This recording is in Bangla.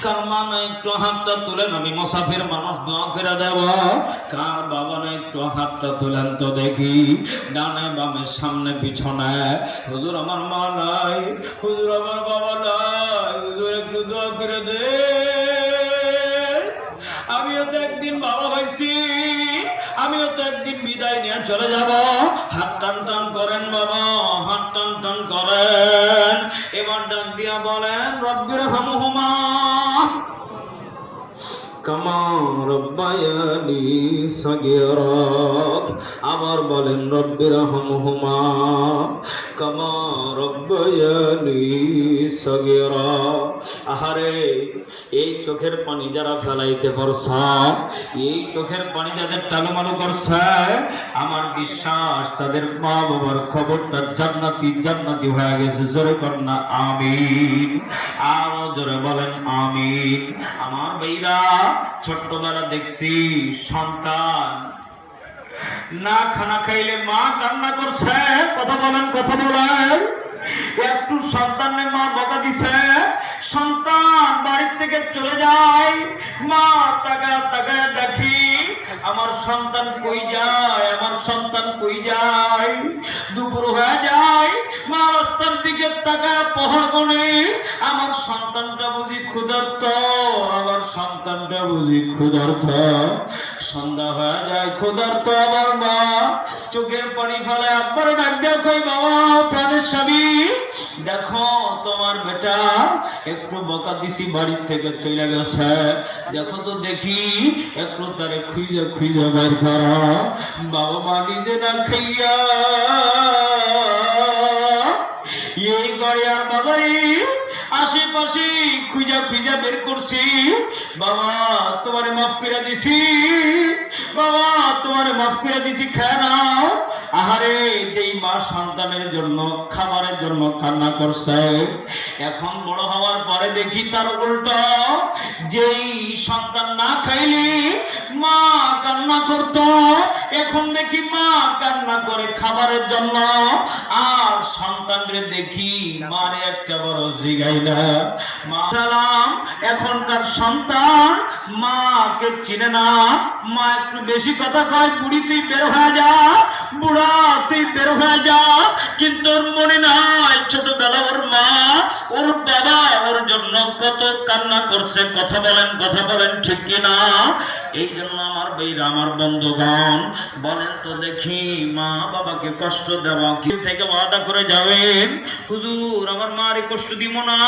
কার মা নাই একটু হাতটা তুলেন, আমি মুসাফির মানুষ দোয়া করে দেব। কার বাবা নাই একটু হাতটা তুলেন তো দেখি, ডানে বামে সামনে পিছনে। হুজুর আমার মা নাই, হুজুর আমার বাবা নাই, হুজুর একটু দোয়া করে দে। আমিও তো একদিন বাবা হয়েছি, আমিও তো একদিন বিদায় নিয়ে চলে যাব। হাত টান টান করেন বাবা, হাত টান টান করেন। এবার ডাক দিয়া বলেন রব্বির রহমহুমা কামা রব্বায়ানি সগীরা। আবার বলেন রব্বির রহমহুমা কামা রব্বায়ানি সগীরা। আহারে, এই চোখের পানি যারা ফেলাইতে পারছে, এই চোখের পানি যাদের টালুমালু করছে, আমার বিশ্বাস তাদের মা বাবার খবরটা জান্নাতি জান্নাতি হয়ে গেছে। জোরে কর না আমিন, আরো জোরে বলেন আমিন। আমার ভাইরা, ছোট্টবেলা দেখছি সন্তান না খানা খাইলে মা কান্না করছে। কথা বলেন, কথা বলেন। একটু সন্তানের মা বকা দিছে, সন্তান বাড়ি থেকে চলে যায়, মা তাকায় তাকায় দেখি আমার সন্তান কই যায়, আমার সন্তান কই যায়। দুপুর হয়ে যায়, মা রাস্তার দিকে তাকায় পহর গনে, আমার সন্তানটা বুঝি ক্ষুধার্ত, আমার সন্তানটা বুঝি ক্ষুধার্ত। সন্ধ্যা হয়ে যায়, ক্ষুধার্ত আমার মা চোখের পানি ফেলে আব্বার ডাক দেয়া, কই বাবা প্রাণের স্বামী, দেখো তোমার বেটা একটু বকা দিছি, বাড়ির থেকে চলে গেছে, দেখো তো দেখি একটু তারে খুঁজে খুঁজে বের করা। বাবা মা নিজে না খাইয়া এই ঘরে আর বাবারি আশেপাশে খুঁজা খুঁজা বের করছি। বাবা তোমারে মাফ করে দিছি, বাবা তোমারে মাফ করে দিছি, খেয়ে নাও। আহারে, যেই মা সন্তানের জন্য খাবারের জন্য কান্না করছে, এখন বড় হওয়ার পরে দেখি তার উল্টো, যেই সন্তান না খাইলে মা কান্না করত, এখন দেখি মা কান্না করে খাবারের জন্য। আর সন্তানরে দেখি মারে একটা বড় জিগাই না। মা সালাম, এখনকার সন্তান মাকে চিনে না। মা একটু বেশি কথা কয়, বুড়ি তুই বের হয়ে যা, বুড়া তুই বের হয়ে যা। কিন্তু ওর মনে নাই ছোটবেলা ওর মা ওর বাবা ওর জন্য কত কান্না করছে। কথা বলেন, কথা বলেন, ঠিক কিনা? এই জন্য আমার ভাইরা, আমার বন্ধুগণ, বলেন তো দেখি, মা বাবাকে কষ্ট দেওয়া কি থেকে ওয়াদা করে যাবেন হুজুর আমার মারে কষ্ট দিব না।